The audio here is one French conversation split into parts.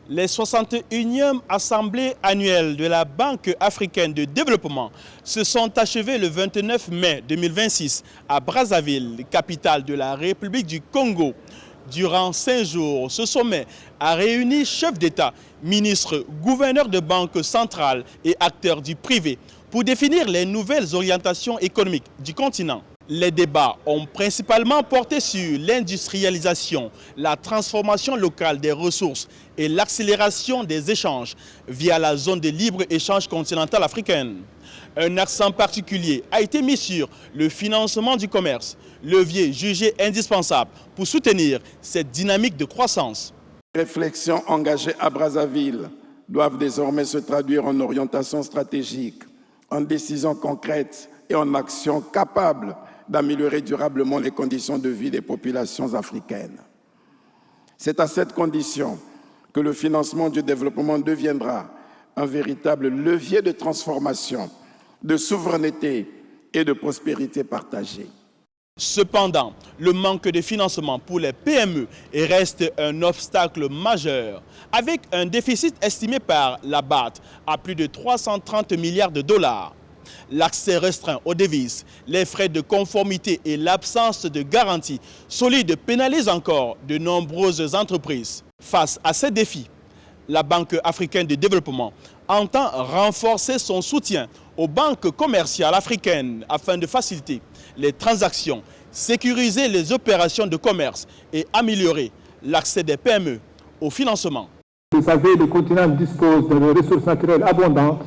Les 61e assemblées annuelles de la Banque africaine de développement se sont achevées le 29 mai 2026 à Brazzaville, capitale de la République du Congo. Durant 5 jours, ce sommet a réuni chefs d'État, ministres, gouverneurs de banques centrales et acteurs du privé pour définir les nouvelles orientations économiques du continent. Les débats ont principalement porté sur l'industrialisation, la transformation locale des ressources et l'accélération des échanges via la zone de libre-échange continentale africaine. Un accent particulier a été mis sur le financement du commerce, levier jugé indispensable pour soutenir cette dynamique de croissance. Les réflexions engagées à Brazzaville doivent désormais se traduire en orientation stratégique, en décisions concrètes et en actions capables d'améliorer durablement les conditions de vie des populations africaines. C'est à cette condition que le financement du développement deviendra un véritable levier de transformation, de souveraineté et de prospérité partagée. Cependant, le manque de financement pour les PME reste un obstacle majeur, avec un déficit estimé par la BAD à plus de 330 milliards de dollars. L'accès restreint aux devises, les frais de conformité et l'absence de garantie solide pénalisent encore de nombreuses entreprises. Face à ces défis, la Banque africaine de développement entend renforcer son soutien aux banques commerciales africaines afin de faciliter les transactions, sécuriser les opérations de commerce et améliorer l'accès des PME au financement. Vous savez, le continent dispose de ressources naturelles abondantes,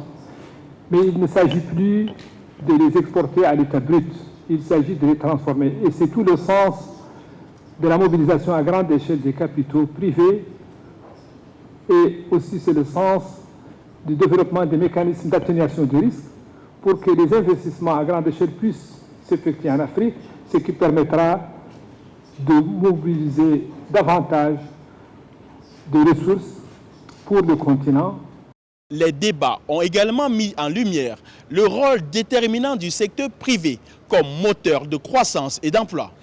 mais il ne s'agit plus de les exporter à l'état brut, il s'agit de les transformer. Et c'est tout le sens de la mobilisation à grande échelle des capitaux privés, et aussi c'est le sens du développement des mécanismes d'atténuation du risque pour que les investissements à grande échelle puissent s'effectuer en Afrique, ce qui permettra de mobiliser davantage de ressources pour le continent. Les débats ont également mis en lumière le rôle déterminant du secteur privé comme moteur de croissance et d'emploi.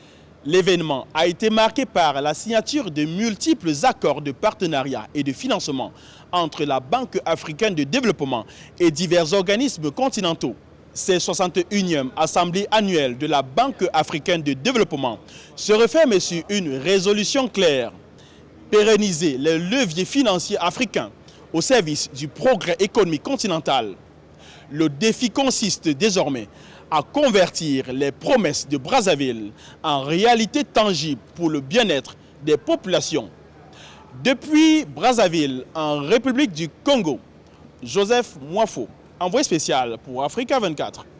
L'événement a été marqué par la signature de multiples accords de partenariat et de financement entre la Banque africaine de développement et divers organismes continentaux. Ces 61e assemblées annuelles de la Banque africaine de développement se referment sur une résolution claire: pérenniser les leviers financiers africains au service du progrès économique continental. Le défi consiste désormais à convertir les promesses de Brazzaville en réalité tangible pour le bien-être des populations. Depuis Brazzaville, en République du Congo, Joseph Mwafo, envoyé spécial pour Africa 24.